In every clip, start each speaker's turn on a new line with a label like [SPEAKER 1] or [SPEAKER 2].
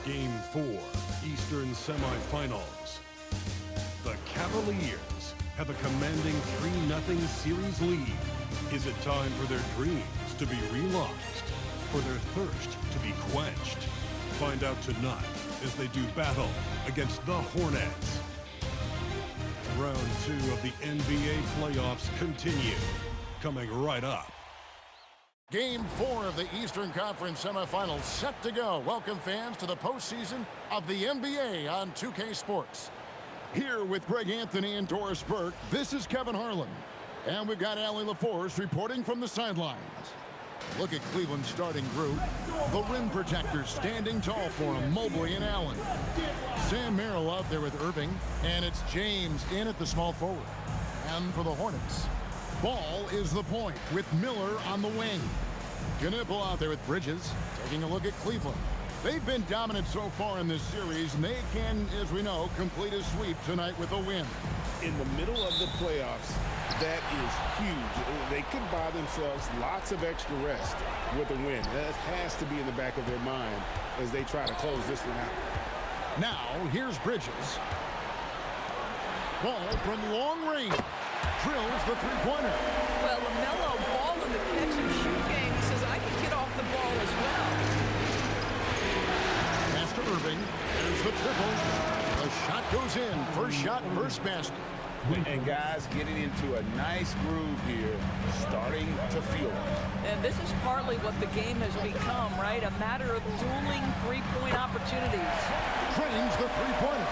[SPEAKER 1] Game 4, Eastern semifinals. The Cavaliers have a commanding 3-0 series lead. Is it time for their dreams to be realized? For their thirst to be quenched? Find out tonight as they do battle against the Hornets. Round 2 of the NBA playoffs continue. Coming right up.
[SPEAKER 2] Game 4 of the Eastern Conference semifinals set to go. Welcome, fans, to the postseason of the NBA on 2K Sports. Here with Greg Anthony and Doris Burke, this is Kevin Harlan. And we've got Allie LaForce reporting from the sidelines. Look at Cleveland's starting group. The rim protectors standing tall for him, Mobley and Allen. Sam Merrill out there with Irving, and it's James in at the small forward. And for the Hornets, Ball is the point with Miller on the wing. Knipple out there with Bridges. Taking a look at Cleveland. They've been dominant so far in this series, and they can, as we know, complete a sweep tonight with a win.
[SPEAKER 3] In the middle of the playoffs, that is huge. They could buy themselves lots of extra rest with a win. That has to be in the back of their mind as they try to close this one out.
[SPEAKER 2] Now, here's Bridges. Ball from long range. Drills the three-pointer.
[SPEAKER 4] Well, LaMelo Ball in the catch-and-shoot game. He says, I can get off the ball as well.
[SPEAKER 2] Pass to Irving. There's the triple. The shot goes in. First shot, first basket.
[SPEAKER 3] And guys getting into a nice groove here, starting to feel it.
[SPEAKER 4] And this is partly what the game has become, right? A matter of dueling three-point opportunities.
[SPEAKER 2] Trains the three-pointer.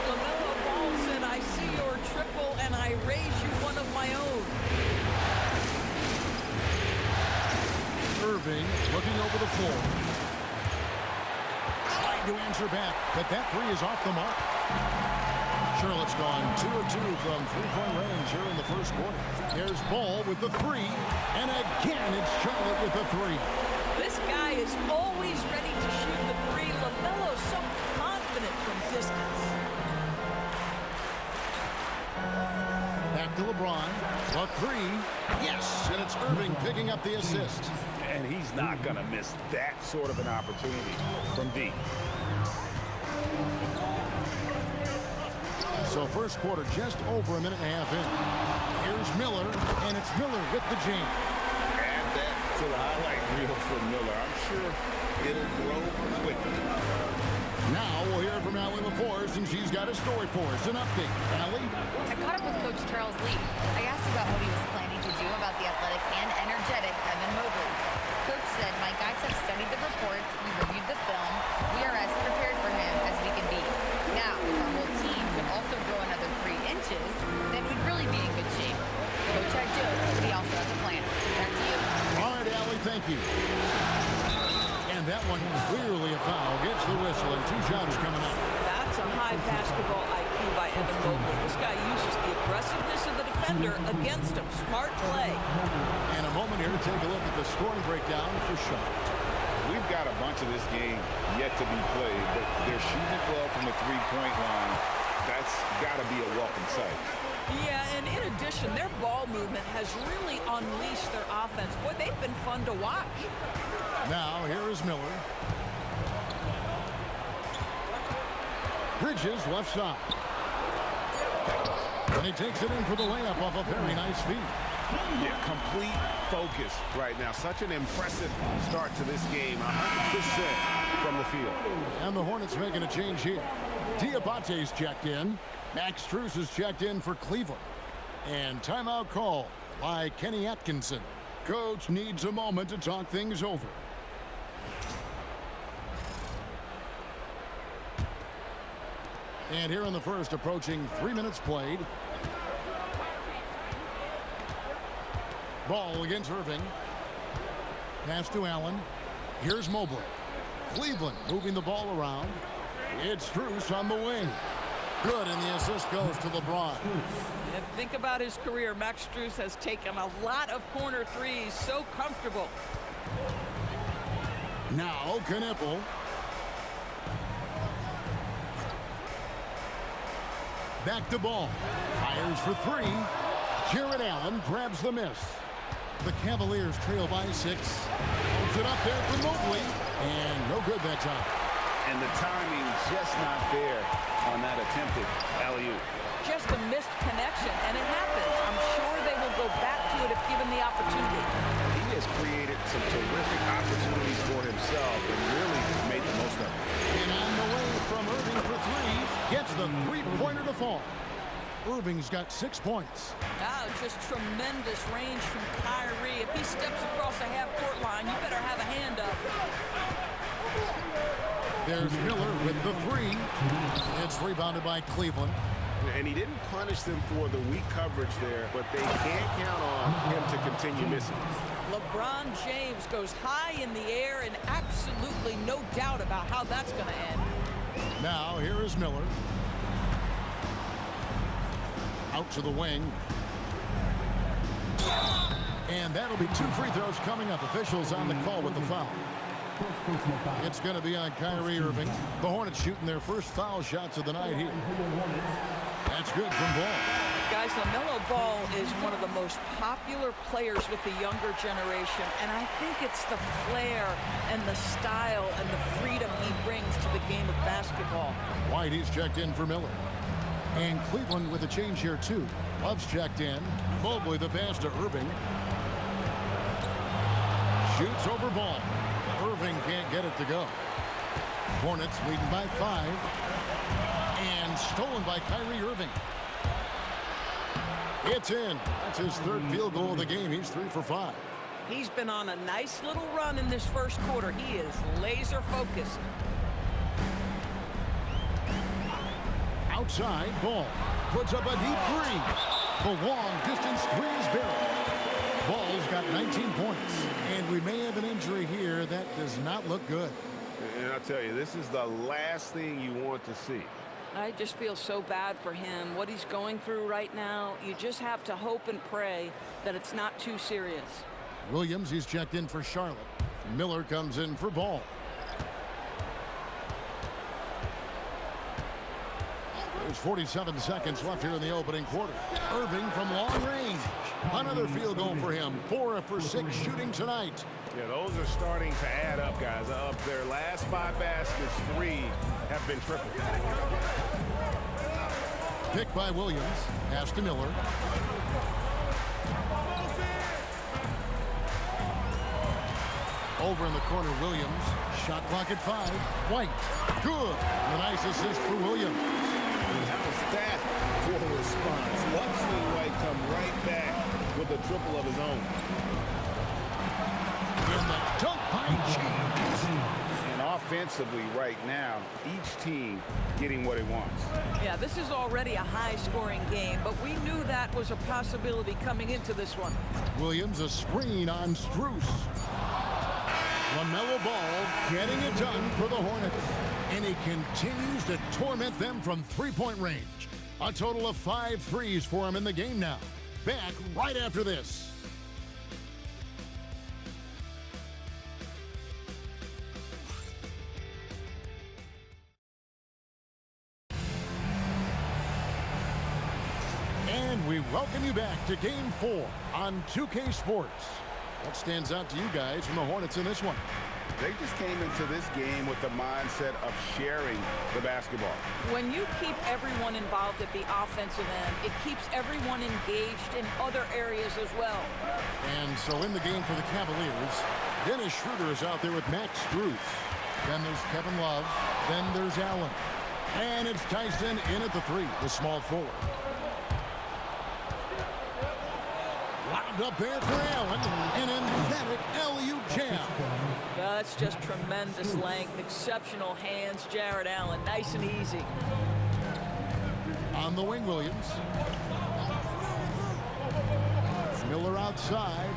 [SPEAKER 4] LaMelo Ball said, I see your triple and I raise you one of my own.
[SPEAKER 2] Irving looking over the floor. Trying to answer back, but that three is off the mark. Charlotte's gone 2 of 2 from three-point range here in the first quarter. Here's Ball with the three, and again it's Charlotte with the three.
[SPEAKER 4] This guy is always ready to shoot the three. LaMelo's so confident from distance.
[SPEAKER 2] Back to LeBron. The three. Yes, and it's Irving picking up the assist.
[SPEAKER 3] And he's not going to miss that sort of an opportunity from deep.
[SPEAKER 2] So first quarter just over a minute and a half in. Here's Miller, and it's Miller with the jam.
[SPEAKER 3] Add that to the highlight reel for Miller. I'm sure it'll grow quickly.
[SPEAKER 2] Now we'll hear from Allie LaForce, and she's got a story for us. An update. Allie?
[SPEAKER 5] I caught up with Coach Charles Lee. I asked about what he was planning to do about the athletic and energetic Evan Mobley. Coach said, my guys have studied the reports, we reviewed the film, we are as prepared for him as we can be. Now, if our whole team could also grow another 3 inches, then we'd really be in good shape. Coach had jokes, but he also has a plan. Back to you.
[SPEAKER 2] All right, Allie, thank you. And that one clearly a foul. Gets the whistle, and 2 shots coming up.
[SPEAKER 4] That's a high basketball IQ by Evan Mobley. This guy uses the aggressiveness of the defender against him. Smart play.
[SPEAKER 2] And a moment here to take a look at the scoring breakdown for Charlotte.
[SPEAKER 3] We've got a bunch of this game yet to be played, but they're shooting it well from the three-point line. That's got to be a welcome sight.
[SPEAKER 4] Yeah, and in addition, their ball movement has really unleashed their offense. Boy, they've been fun to watch.
[SPEAKER 2] Now, here is Miller. Bridges left side. And he takes it in for the layup off a very nice feed.
[SPEAKER 3] Yeah, complete focus right now. Such an impressive start to this game. 100% from the field.
[SPEAKER 2] And the Hornets making a change here. Diabate's checked in. Max Strus is checked in for Cleveland. And timeout call by Kenny Atkinson. Coach needs a moment to talk things over. And here in the first, approaching 3 minutes played. Ball against Irving. Pass to Allen. Here's Mobley. Cleveland moving the ball around. It's Strus on the wing. Good, and the assist goes to LeBron.
[SPEAKER 4] And think about his career. Max Strus has taken a lot of corner threes. So comfortable.
[SPEAKER 2] Now, Knipple. Back to Ball. Fires for 3. Jared Allen grabs the miss. The Cavaliers trail by 6. Holds it up there for Mobley. And no good that time.
[SPEAKER 3] And the timing just not there on that attempted alley-oop.
[SPEAKER 4] Just a missed connection, and it happens. I'm sure they will go back to it if given the opportunity.
[SPEAKER 3] He has created some terrific opportunities for himself and really made the most of it.
[SPEAKER 2] And on the way from Irving for three, gets the three-pointer to fall. Irving's got 6 points.
[SPEAKER 4] Oh, just tremendous range from Kyrie. If he steps across the half-court line, you better have a hand up.
[SPEAKER 2] There's Miller with the three. It's rebounded by Cleveland.
[SPEAKER 3] And he didn't punish them for the weak coverage there, but they can't count on him to continue missing.
[SPEAKER 4] LeBron James goes high in the air, and absolutely no doubt about how that's going to end.
[SPEAKER 2] Now, here is Miller. Out to the wing. And that'll be 2 free throws coming up. Officials on the call with the foul. It's going to be on Kyrie Irving. The Hornets shooting their first foul shots of the night here. That's good from Ball.
[SPEAKER 4] Guys, LaMelo Ball is one of the most popular players with the younger generation, and I think it's the flair and the style and the freedom he brings to the game of basketball.
[SPEAKER 2] Whitey's checked in for Miller. And Cleveland with a change here, too. Love's checked in. Mobley the pass to Irving. Shoots over Ball. Irving can't get it to go. Hornets leading by 5. And stolen by Kyrie Irving. It's in. That's his 3rd field goal of the game. He's 3 for 5.
[SPEAKER 4] He's been on a nice little run in this first quarter. He is laser focused.
[SPEAKER 2] Outside, Ball puts up a deep three. The long distance three is buried. Ball's got 19 points. And we may have an injury here that does not look good.
[SPEAKER 3] And I'll tell you, this is the last thing you want to see.
[SPEAKER 4] I just feel so bad for him. What he's going through right now, you just have to hope and pray that it's not too serious.
[SPEAKER 2] Williams, he's checked in for Charlotte. Miller comes in for Ball. There's 47 seconds left here in the opening quarter. Irving from long range. Another field goal for him. 4 for 6 shooting tonight.
[SPEAKER 3] Yeah, those are starting to add up, guys. Of their last 5 baskets, 3 have been triple.
[SPEAKER 2] Pick by Williams. Pass to Miller. Over in the corner, Williams. Shot clock at 5. White. Good. A nice assist for Williams.
[SPEAKER 3] How's that for a response? Love seeing White come right back with a triple of his own.
[SPEAKER 2] And the dunk by James.
[SPEAKER 3] And offensively right now, each team getting what it wants.
[SPEAKER 4] Yeah, this is already a high-scoring game, but we knew that was a possibility coming into this one.
[SPEAKER 2] Williams, a screen on Strus. LaMelo Ball getting it done for the Hornets. And he continues to torment them from three-point range. A total of 5 threes for him in the game now. Back right after this. And we welcome you back to Game 4 on 2K Sports. What stands out to you guys from the Hornets in this one?
[SPEAKER 3] They just came into this game with the mindset of sharing the basketball.
[SPEAKER 4] When you keep everyone involved at the offensive end, it keeps everyone engaged in other areas as well.
[SPEAKER 2] And so in the game for the Cavaliers, Dennis Schroeder is out there with Max Strus. Then there's Kevin Love. Then there's Allen. And it's Tyson in at the 3, the small forward. Wound up there for Allen. An emphatic alley-oop jam.
[SPEAKER 4] That's just tremendous length, exceptional hands, Jared Allen, nice and easy.
[SPEAKER 2] On the wing, Williams. Miller outside.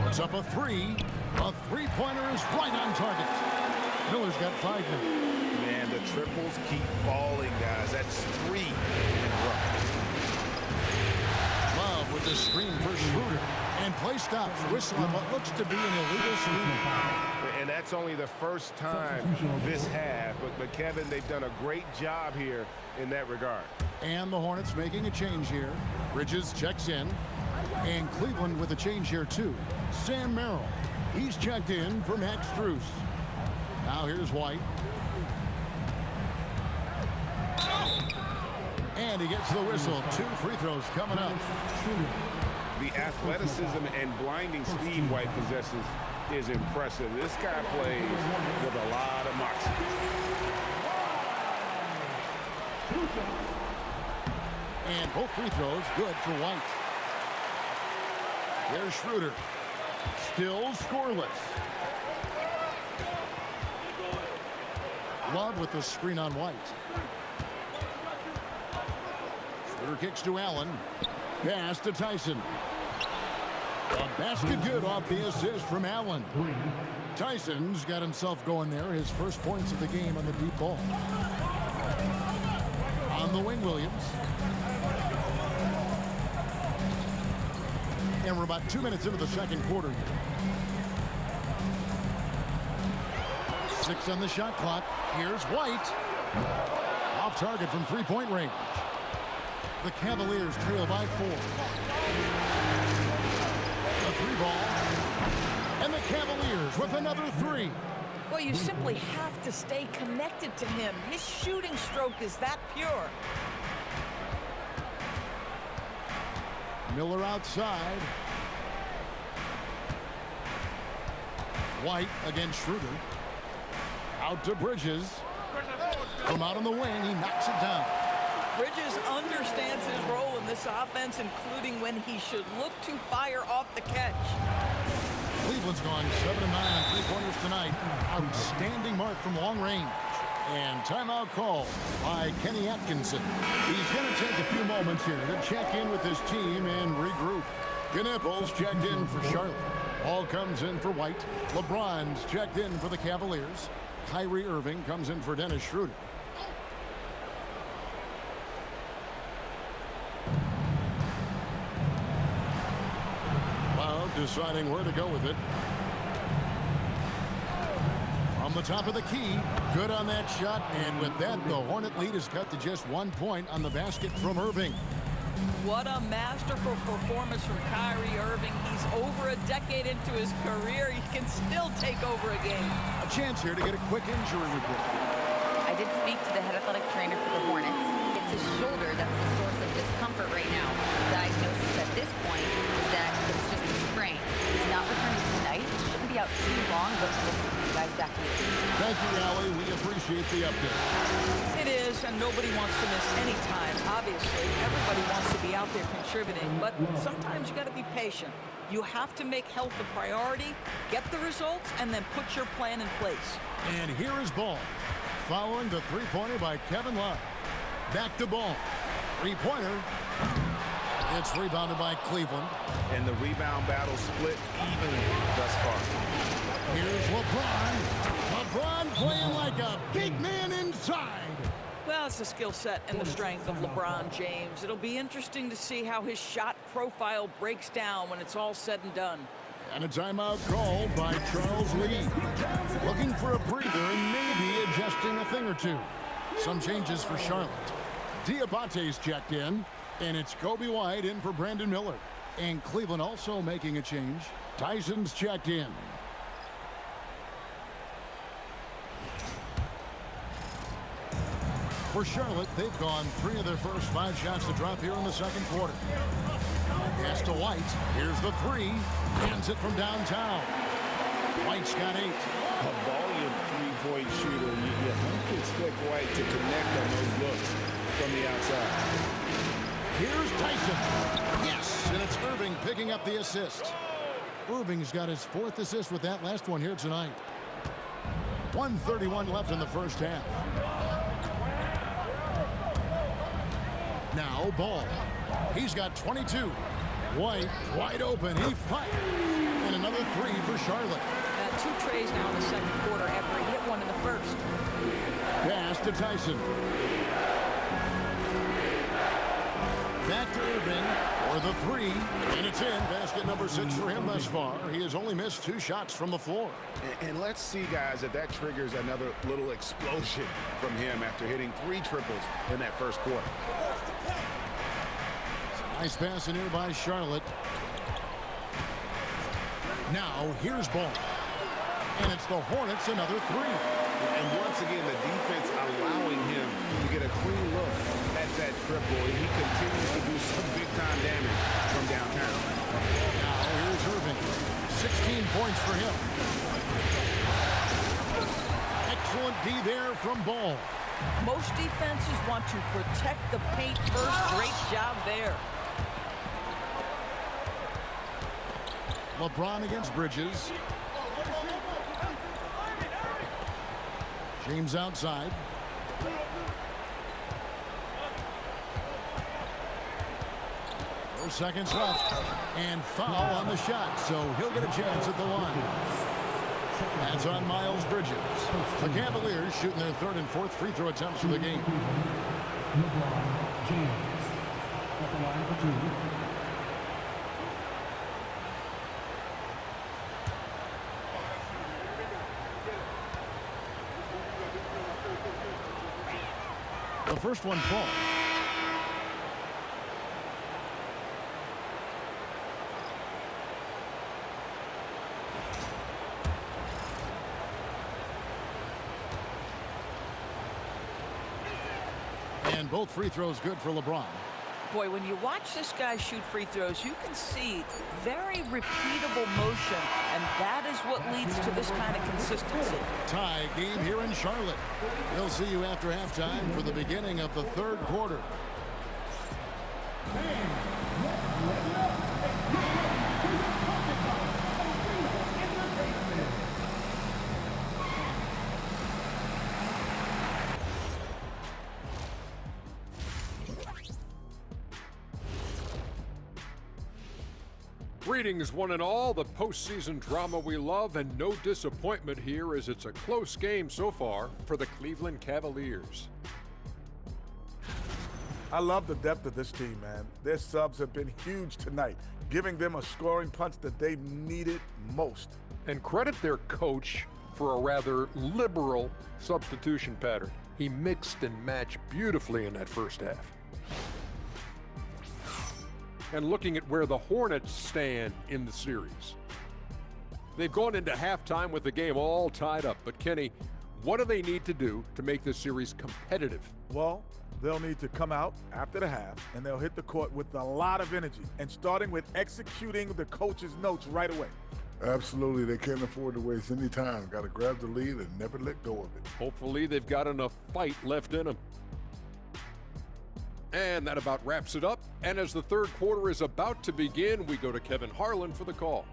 [SPEAKER 2] Puts up a 3. A three-pointer is right on target. Miller's got 5 now.
[SPEAKER 3] Man, the triples keep falling, guys. That's 3 in a row.
[SPEAKER 2] Love with the screen for Schroeder. And play stops, whistling what looks to be an illegal screen.
[SPEAKER 3] And that's only the first time this half. But Kevin, they've done a great job here in that regard.
[SPEAKER 2] And the Hornets making a change here. Bridges checks in. And Cleveland with a change here, too. Sam Merrill. He's checked in for Max Strus. Now here's White. And he gets the whistle. 2 free throws coming up.
[SPEAKER 3] The athleticism and blinding speed White possesses is impressive. This guy plays with a lot of moxie.
[SPEAKER 2] And both free throws good for White. There's Schroeder. Still scoreless. Love with the screen on White. Schroeder kicks to Allen. Pass to Tyson. A basket good off the assist from Allen. Tyson's got himself going there. His first points of the game on the deep ball. On the wing, Williams. And we're about 2 minutes into the second quarter here. 6 on the shot clock. Here's White. Off target from three-point range. The Cavaliers trail by 4. A 3-ball. And the Cavaliers with another 3.
[SPEAKER 4] Well, you simply have to stay connected to him. His shooting stroke is that pure.
[SPEAKER 2] Miller outside. White against Schroeder. Out to Bridges. From out on the wing, he knocks it down.
[SPEAKER 4] Bridges understands his role in this offense, including when he should look to fire off the catch.
[SPEAKER 2] Cleveland's gone 7 of 9 on three-pointers tonight. Outstanding mark from long range. And timeout call by Kenny Atkinson. He's going to take a few moments here to check in with his team and regroup. Knipples checked in for Charlotte. Ball comes in for White. LeBron's checked in for the Cavaliers. Kyrie Irving comes in for Dennis Schroeder. Well, deciding where to go with it. From the top of the key, good on that shot, and with that, the Hornet lead is cut to just 1 point on the basket from Irving.
[SPEAKER 4] What a masterful performance from Kyrie Irving. He's over a decade into his career. He can still take over a game.
[SPEAKER 2] A chance here to get a quick injury report.
[SPEAKER 5] I did speak to the head athletic trainer for the Hornets. It's his shoulder that's the source of discomfort right now. The diagnosis at this point is that it's just a sprain. He's not returning tonight. He shouldn't be out too long, but we'll see you guys back to you.
[SPEAKER 2] Thank you, Allie. We appreciate the update.
[SPEAKER 4] It is, and nobody wants to miss any time. Obviously, everybody wants to be out there contributing, but sometimes you got to be patient. You have to make health a priority, get the results, and then put your plan in place.
[SPEAKER 2] And here is Ball. Following the three-pointer by Kevin Love. Back to Ball. Three-pointer. It's rebounded by Cleveland.
[SPEAKER 3] And the rebound battle split evenly thus far.
[SPEAKER 2] Here's LeBron. LeBron playing like a big man inside.
[SPEAKER 4] Well, it's the skill set and the strength of LeBron James. It'll be interesting to see how his shot profile breaks down when it's all said and done.
[SPEAKER 2] And a timeout called by Charles Lee. Looking for a breather and maybe adjusting a thing or two. Some changes for Charlotte. Diabate's checked in, and it's Kobe White in for Brandon Miller. And Cleveland also making a change. Tyson's checked in. For Charlotte, they've gone 3 of their first 5 shots to drop here in the second quarter. Pass to White. Here's the 3. Hands it from downtown. White's got 8.
[SPEAKER 3] A volume three-point shooter. You have to expect White to connect on those looks from the outside.
[SPEAKER 2] Here's Tyson. Yes, and it's Irving picking up the assist. Irving's got his 4th assist with that last one here tonight. 1:31 left in the first half. Now Ball. He's got 22. White wide open. He fires. And another 3 for Charlotte.
[SPEAKER 4] 2 trays now in the second quarter after he hit one in the first.
[SPEAKER 2] Pass to Tyson. Back to Irving for the 3. And it's in. Basket number 6 for him thus far. He has only missed 2 shots from the floor.
[SPEAKER 3] And let's see, guys, if that triggers another little explosion from him after hitting 3 triples in that first quarter.
[SPEAKER 2] Nice pass in here by Charlotte. Now here's Ball. And it's the Hornets another three.
[SPEAKER 3] And once again, the defense allowing him to get a clean look at that triple. He continues to do some big-time damage from downtown.
[SPEAKER 2] Now here's Irving. 16 points for him. Excellent D there from Ball.
[SPEAKER 4] Most defenses want to protect the paint first. Great job there.
[SPEAKER 2] LeBron against Bridges. James outside. Four seconds left. And foul on the shot, so he'll get a chance at the line. That's on Miles Bridges. The Cavaliers shooting their third and fourth free throw attempts of the game.
[SPEAKER 6] LeBron James at the line for two.
[SPEAKER 2] The first one falls. And both free throws good for LeBron.
[SPEAKER 4] Boy, when you watch this guy shoot free throws, you can see very repeatable motion, and that is what leads to this kind of consistency.
[SPEAKER 2] Tie game here in Charlotte. We'll see you after halftime for the beginning of the third quarter.
[SPEAKER 7] Greetings, one and all. The postseason drama we love, and no disappointment here as it's a close game so far for the Cleveland Cavaliers.
[SPEAKER 8] I love the depth of this team, man. Their subs have been huge tonight, giving them a scoring punch that they needed most.
[SPEAKER 7] And credit their coach for a rather liberal substitution pattern. He mixed and matched beautifully in that first half. And looking at where the Hornets stand in the series. They've gone into halftime with the game all tied up. But Kenny, what do they need to do to make this series competitive?
[SPEAKER 8] Well, they'll need to come out after the half, and they'll hit the court with a lot of energy, and starting with executing the coach's notes right away.
[SPEAKER 9] Absolutely, they can't afford to waste any time. Got to grab the lead and never let go of it.
[SPEAKER 7] Hopefully they've got enough fight left in them. And that about wraps it up. And as the third quarter is about to begin, we go to Kevin Harlan for the call.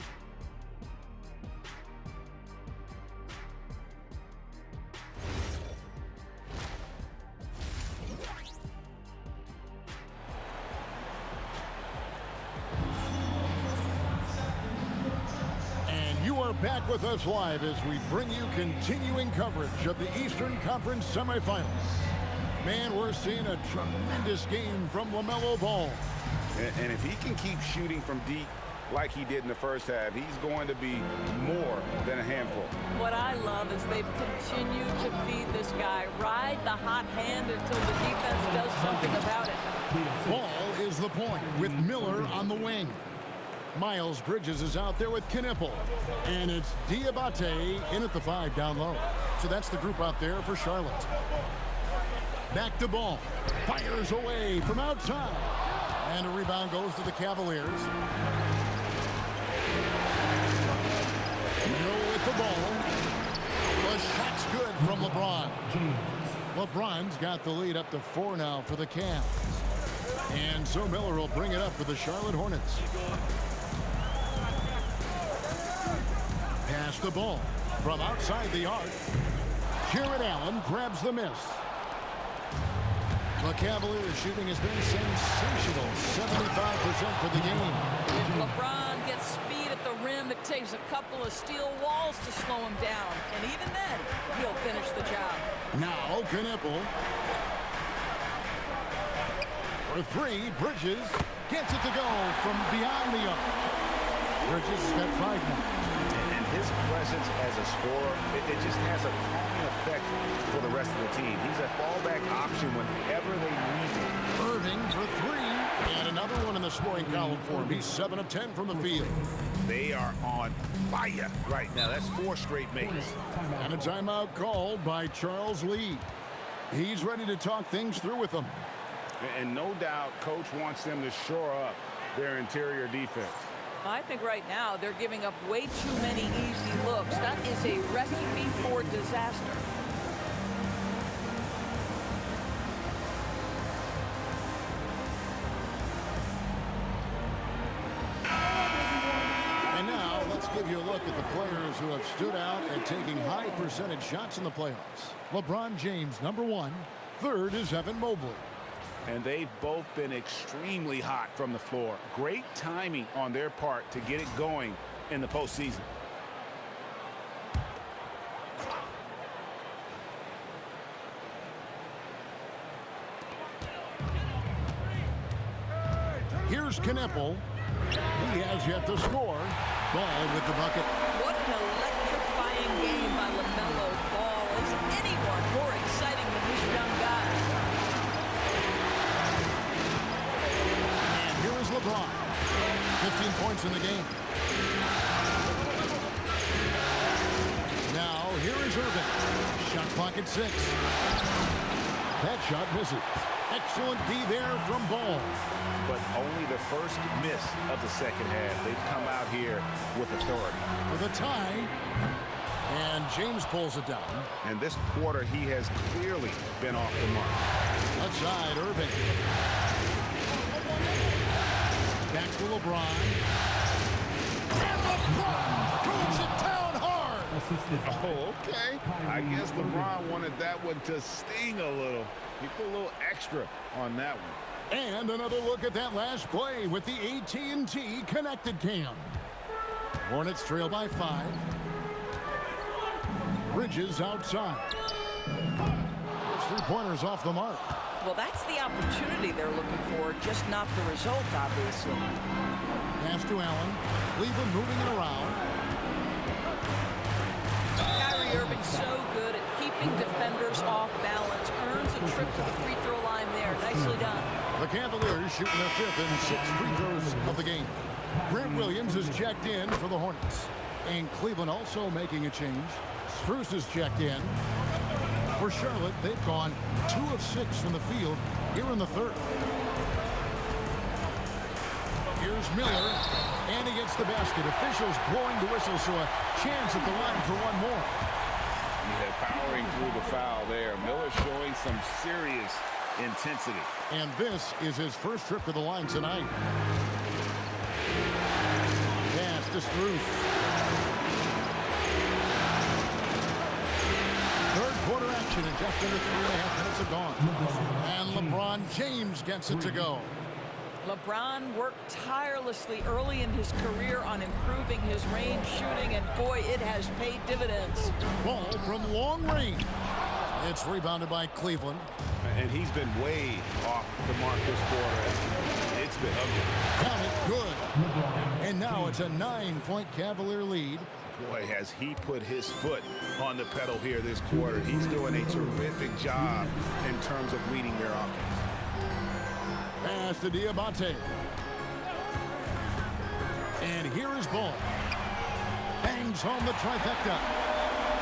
[SPEAKER 2] And you are back with us live as we bring you continuing coverage of the Eastern Conference semifinals. Man, we're seeing a tremendous game from LaMelo Ball.
[SPEAKER 3] And if he can keep shooting from deep like he did in the first half, he's going to be more than a handful.
[SPEAKER 4] What I love is they've continued to feed this guy. Ride the hot hand until the defense does something about it.
[SPEAKER 2] Ball is the point with Miller on the wing. Miles Bridges is out there with Knipple. And it's Diabate in at the 5 down low. So that's the group out there for Charlotte. Back to Ball. Fires away from outside. And a rebound goes to the Cavaliers. Mill with the ball. The shot's good from LeBron. LeBron's got the lead up to 4 now for the Cavs. And so Miller will bring it up for the Charlotte Hornets. Pass the ball from outside the arc. Jared Allen grabs the miss. The Cavaliers shooting has been sensational. 75% for the game.
[SPEAKER 4] If LeBron gets speed at the rim, it takes a couple of steel walls to slow him down. And even then, he'll finish the job.
[SPEAKER 2] Now Knipple. For 3, Bridges gets it to go from beyond the arc. Bridges has got 5 now.
[SPEAKER 3] And his presence as a scorer, it just has a calming effect for the rest of the team. He's a fallback option whenever they need him.
[SPEAKER 2] Irving for 3, and another one in the scoring column for him. He's 7 of 10 from the field.
[SPEAKER 3] They are on fire right now. That's 4 straight makes.
[SPEAKER 2] And a timeout called by Charles Lee. He's ready to talk things through with them.
[SPEAKER 3] And no doubt, Coach wants them to shore up their interior defense.
[SPEAKER 4] I think right now they're giving up way too many easy looks. That is a recipe for disaster.
[SPEAKER 2] And now let's give you a look at the players who have stood out and taking high percentage shots in the playoffs. LeBron James, #1. Third is Evan Mobley.
[SPEAKER 3] And they've both been extremely hot from the floor. Great timing on their part to get it going in the postseason.
[SPEAKER 2] Here's Kneppel. He has yet to score. Ball with the bucket.
[SPEAKER 4] What an electrifying game by LaMelo Ball. Is anyone more exciting than this young guy?
[SPEAKER 2] And here is LeBron. 15 points in the game. Now, here is Irving. Shot clock at 6. That shot misses. Excellent D there from Ball.
[SPEAKER 3] But only the first miss of the second half. They've come out here with authority.
[SPEAKER 2] For the tie. And James pulls it down.
[SPEAKER 3] And this quarter, he has clearly been off the mark.
[SPEAKER 2] Left side, Irving. Back to LeBron. And LeBron throws it down hard.
[SPEAKER 3] Oh, okay. I guess LeBron wanted that one to sting a little. He put a little extra on that one.
[SPEAKER 2] And another look at that last play with the AT&T connected cam. Hornets trail by 5. Bridges outside. His 3-pointers off the mark.
[SPEAKER 4] Well, that's the opportunity they're looking for, just not the result, obviously.
[SPEAKER 2] Pass to Allen. Cleveland moving it around.
[SPEAKER 4] Kyrie Irving so good at keeping defenders off balance. Earns a trip to the free throw line there. Nicely done.
[SPEAKER 2] The Cavaliers shooting their 5th and 6th free throws of the game. Grant Williams is checked in for the Hornets. And Cleveland also making a change. Strus is checked in. For Charlotte, they've gone 2 of 6 from the field here in the 3rd. Here's Miller, and he gets the basket. Officials blowing the whistle, so a chance at the line for one more.
[SPEAKER 3] Yeah, powering through the foul there. Miller showing some serious intensity.
[SPEAKER 2] And this is his first trip to the line tonight. Pass to Strus. Third quarter action in just under 3.5 minutes are gone. And LeBron James gets it to go.
[SPEAKER 4] LeBron worked tirelessly early in his career on improving his range shooting, and boy, it has paid dividends.
[SPEAKER 2] Ball from long range. It's rebounded by Cleveland.
[SPEAKER 3] And he's been way off the mark this quarter. It's been ugly.
[SPEAKER 2] Count it, good. And now it's a 9-point Cavalier lead.
[SPEAKER 3] Boy, has he put his foot on the pedal here this quarter. He's doing a terrific job in terms of leading their offense.
[SPEAKER 2] Pass to Diabate. And here is Ball. Bangs home the trifecta.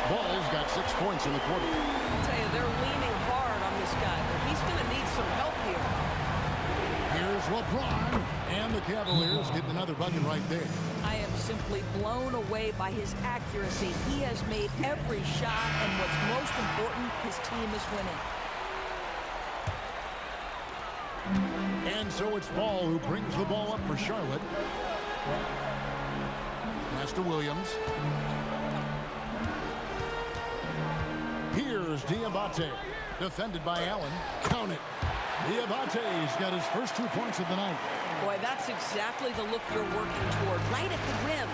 [SPEAKER 2] Ball's got 6 points in the quarter.
[SPEAKER 4] I'll tell you, they're leaning hard on this guy, but he's going to need some help here.
[SPEAKER 2] Here's LeBron. And the Cavaliers getting another bucket right there.
[SPEAKER 4] I am simply blown away by his accuracy. He has made every shot, and what's most important, his team is winning.
[SPEAKER 2] And so it's Ball who brings the ball up for Charlotte. Pass to Williams. Here's Diabate. Defended by Allen. Count it. Diabate's got his first 2 points of the night.
[SPEAKER 4] Boy, that's exactly the look you're working toward, right at the rim.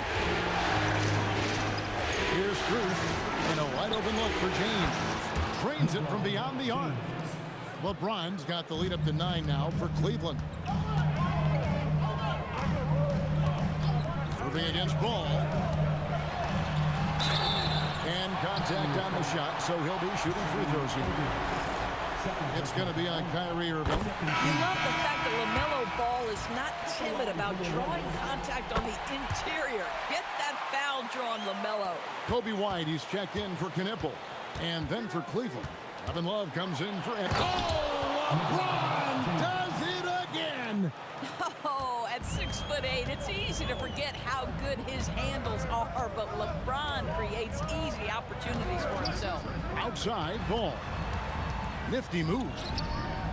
[SPEAKER 2] Here's Strus. And a wide open look for James. Trains it from beyond the arc. LeBron's got the lead up to 9 now for Cleveland. Moving against Ball. And contact on the shot, so he'll be shooting free throws here. It's going to be on Kyrie Irving.
[SPEAKER 4] You love the fact that LaMelo Ball is not timid about drawing contact on the interior. Get that foul drawn, LaMelo.
[SPEAKER 2] Kobe White, he's checked in for Knipple. And then for Cleveland, Kevin Love comes in for... Oh, LeBron does it again!
[SPEAKER 4] Oh, at 6'8", it's easy to forget how good his handles are, but LeBron creates easy opportunities for himself.
[SPEAKER 2] Outside, Ball. Nifty move.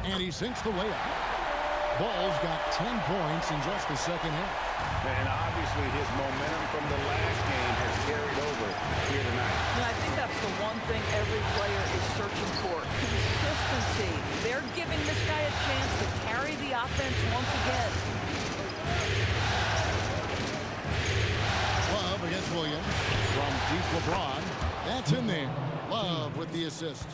[SPEAKER 2] And he sinks the layup. Ball's got 10 points in just the second half.
[SPEAKER 3] And obviously his momentum from the last game has carried over here tonight.
[SPEAKER 4] And I think that's the one thing every player is searching for. Consistency. They're giving this guy a chance to carry the offense once again.
[SPEAKER 2] Love against Williams from deep LeBron. That's in there. Love with the assist.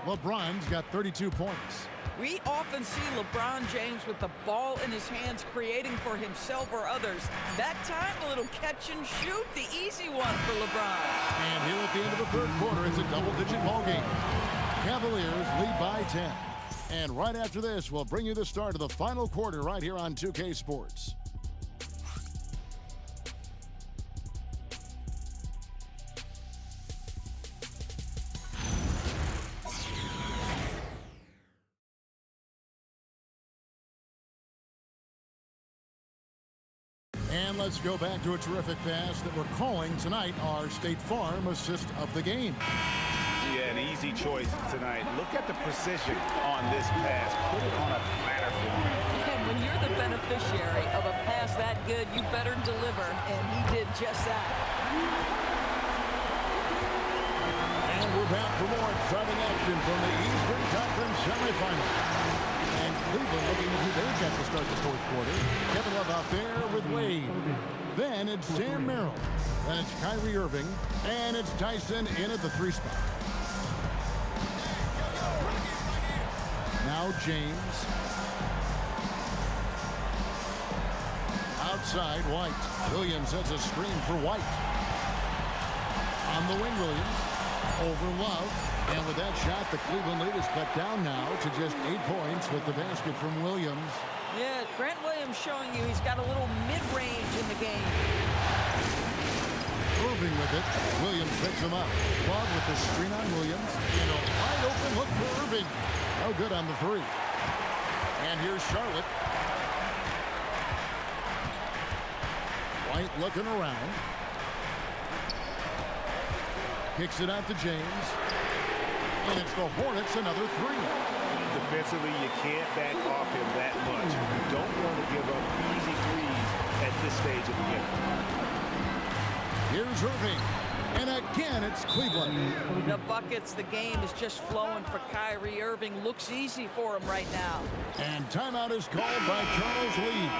[SPEAKER 2] LeBron's got 32 points.
[SPEAKER 4] We often see LeBron James with the ball in his hands creating for himself or others. That time, a little catch and shoot, the easy one for LeBron.
[SPEAKER 2] And here at the end of the third quarter, it's a double-digit ball game. Cavaliers lead by 10. And right after this, we'll bring you the start of the final quarter right here on 2K Sports. And let's go back to a terrific pass that we're calling tonight our State Farm assist of the game.
[SPEAKER 3] Yeah, an easy choice tonight. Look at the precision on this pass. Put it on a platter for him.
[SPEAKER 4] And when you're the beneficiary of a pass that good, you better deliver, and he did just that.
[SPEAKER 2] And we're back for more exciting action from the Eastern Conference semifinal. And Cleveland looking at who they've got to start the fourth quarter. Kevin Love out there with Wade. Then it's Sam Merrill. Then it's Kyrie Irving. And it's Tyson in at the 3 spot. Now James. Outside, White. Williams sets a screen for White. On the wing, Williams. Over Love. And with that shot, the Cleveland lead is cut down now to just 8 points with the basket from Williams.
[SPEAKER 4] Yeah, Grant Williams showing you he's got a little mid-range in the game.
[SPEAKER 2] Irving with it. Williams picks him up. Love with the screen on Williams. And a wide open look for Irving. No good on the 3. And here's Charlotte. White looking around. Kicks it out to James. And it's the Hornets, another 3.
[SPEAKER 3] Defensively, you can't back off him that much. You don't want to give up easy threes at this stage of the game.
[SPEAKER 2] Here's Irving. And again, it's Cleveland.
[SPEAKER 4] The buckets, the game is just flowing for Kyrie Irving. Looks easy for him right now.
[SPEAKER 2] And timeout is called by Charles Lee.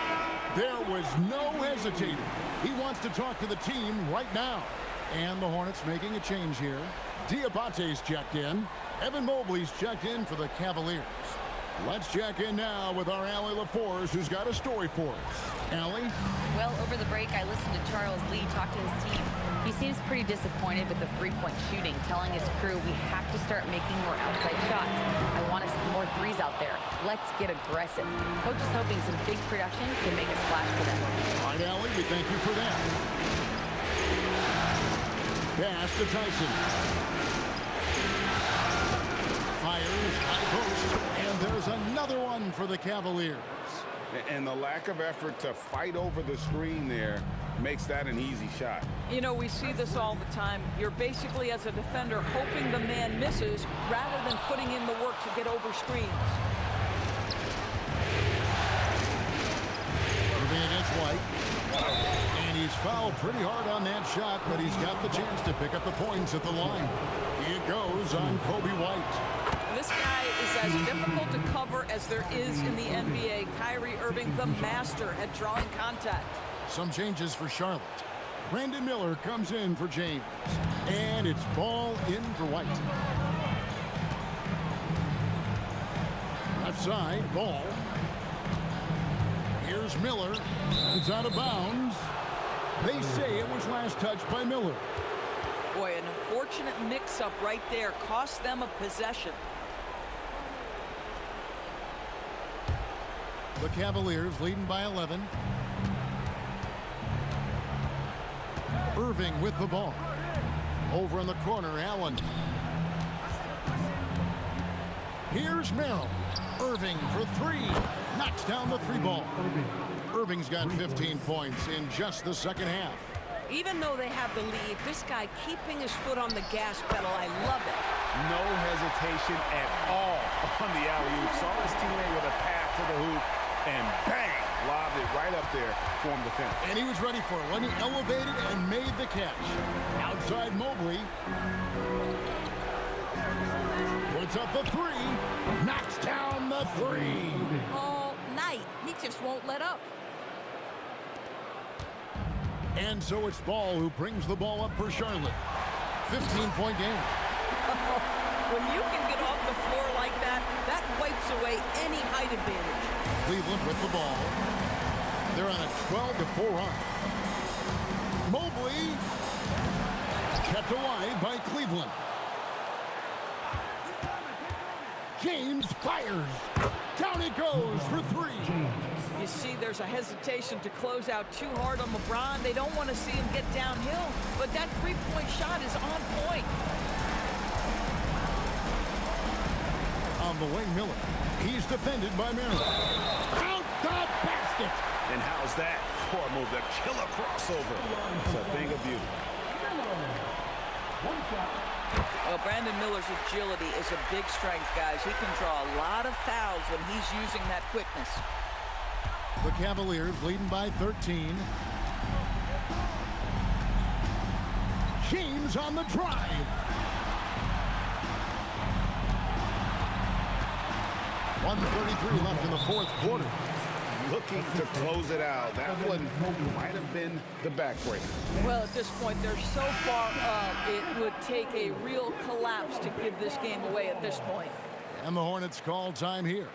[SPEAKER 2] There was no hesitating. He wants to talk to the team right now. And the Hornets making a change here. Diabate's checked in. Evan Mobley's checked in for the Cavaliers. Let's check in now with our Allie LaForce, who's got a story for us. Allie?
[SPEAKER 5] Well, over the break, I listened to Charles Lee talk to his team. He seems pretty disappointed with the three-point shooting, telling his crew we have to start making more outside shots. I want to see more threes out there. Let's get aggressive. Coach is hoping some big production can make a splash for them.
[SPEAKER 2] All right, Allie, we thank you for that. Pass to Tyson. Fires, high post, and there's another one for the Cavaliers.
[SPEAKER 3] And the lack of effort to fight over the screen there makes that an easy shot.
[SPEAKER 4] You know, we see this all the time. You're basically, as a defender, hoping the man misses rather than putting in the work to get over screens.
[SPEAKER 2] Irving against White. And he's fouled pretty hard on that shot, but he's got the chance to pick up the points at the line. It goes on Kobe White.
[SPEAKER 4] This guy is as difficult to cover as there is in the NBA. Kyrie Irving, the master at drawing contact.
[SPEAKER 2] Some changes for Charlotte. Brandon Miller comes in for James. And it's ball in for White. Left side, Ball. Here's Miller. It's out of bounds. They say it was last touched by Miller.
[SPEAKER 4] Boy, an unfortunate mix-up right there cost them a possession.
[SPEAKER 2] The Cavaliers leading by 11. Irving with the ball. Over in the corner, Allen. Here's Merrill. Irving for three. Knocks down the three ball. Irving's got 15 points in just the second half.
[SPEAKER 4] Even though they have the lead, this guy keeping his foot on the gas pedal, I love it.
[SPEAKER 3] No hesitation at all on the alley-oop. Saw his teammate with a pass to the hoop, and bang, lobbed it right up there for him to finish.
[SPEAKER 2] And he was ready for it when he elevated and made the catch. Outside Mobley. Puts up the three. Knocks down the three.
[SPEAKER 4] All night. He just won't let up.
[SPEAKER 2] And so it's Ball who brings the ball up for Charlotte. 15-point game.
[SPEAKER 4] When you can get off the floor like that, that wipes away any height advantage.
[SPEAKER 2] Cleveland with the ball. They're on a 12-4 run. Mobley kept alive by Cleveland. James fires. Down it goes for three.
[SPEAKER 4] You see, there's a hesitation to close out too hard on LeBron. They don't want to see him get downhill, but that three-point shot is on point. On the wing, Miller. He's defended by Merrill. Out the basket.
[SPEAKER 3] And how's that for a move? The killer crossover. It's a thing of beauty.
[SPEAKER 4] Well, Brandon Miller's agility is a big strength, guys. He can draw a lot of fouls when he's using that quickness.
[SPEAKER 2] The Cavaliers leading by 13. James on the drive. 1:33 left in the fourth quarter.
[SPEAKER 3] Looking to close it out. That one might have been the backbreaker.
[SPEAKER 4] Well, at this point, they're so far up, it would take a real collapse to give this game away at this point.
[SPEAKER 2] And the Hornets call time here.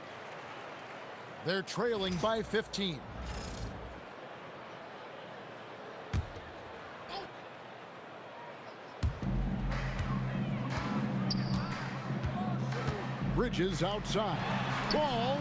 [SPEAKER 2] They're trailing by 15. Bridges outside. Ball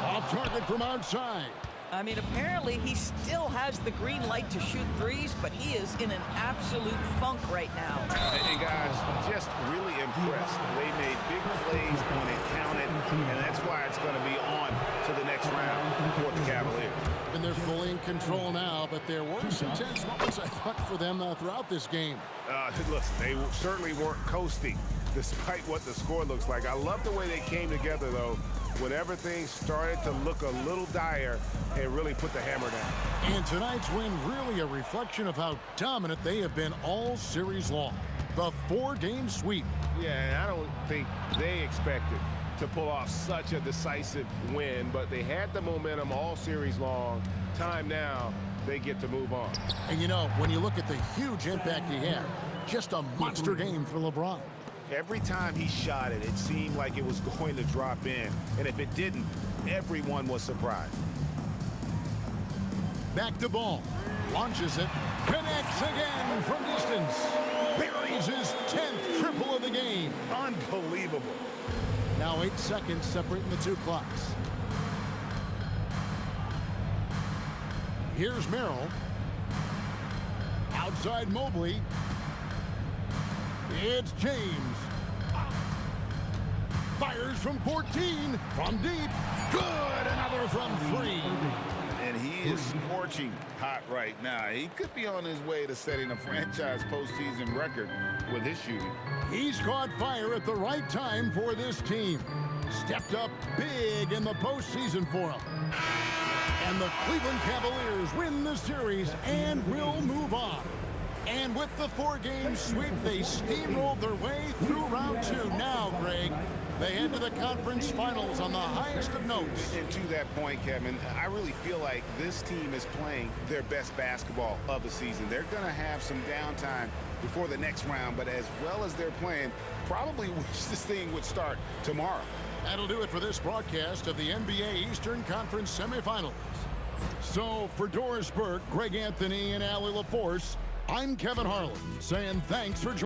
[SPEAKER 2] off target from outside.
[SPEAKER 4] I mean, apparently he still has the green light to shoot threes, but he is in an absolute funk right now.
[SPEAKER 3] And guys, just really impressed. They made big plays when it counted, and that's why it's going to be on to the next round for the Cavaliers.
[SPEAKER 2] And they're fully in control now, but there were some tense moments, I thought, for them throughout this game.
[SPEAKER 3] Listen, they certainly weren't coasting, despite what the score looks like. I love the way they came together, though, when everything started to look a little dire and really put the hammer down.
[SPEAKER 2] And tonight's win really a reflection of how dominant they have been all series long. The 4-game sweep.
[SPEAKER 3] Yeah, and I don't think they expected to pull off such a decisive win, but they had the momentum all series long. Time now, they get to move on.
[SPEAKER 2] And you know, when you look at the huge impact he had, just a monster game for LeBron.
[SPEAKER 3] Every time he shot it, it seemed like it was going to drop in. And if it didn't, everyone was surprised.
[SPEAKER 2] Back to Ball. Launches it. Connects again from distance. Buries his 10th triple of the game.
[SPEAKER 3] Unbelievable.
[SPEAKER 2] Now 8 seconds separating the two clocks. Here's Merrill. Outside Mobley. It's James. Fires from 14. From deep. Good. Another from 3.
[SPEAKER 10] And he is scorching hot right now. He could be on his way to setting a franchise postseason record with his shooting.
[SPEAKER 2] He's caught fire at the right time for this team. Stepped up big in the postseason for him. And the Cleveland Cavaliers win the series and will move on. And with the 4-game sweep, they steamrolled their way through round 2. Now, Greg, they head to the conference finals on the highest of notes.
[SPEAKER 3] And to that point, Kevin, I really feel like this team is playing their best basketball of the season. They're going to have some downtime before the next round, but as well as they're playing, probably wish this thing would start tomorrow.
[SPEAKER 2] That'll do it for this broadcast of the NBA Eastern Conference semifinals. So for Doris Burke, Greg Anthony, and Allie LaForce, I'm Kevin Harlan saying thanks for joining.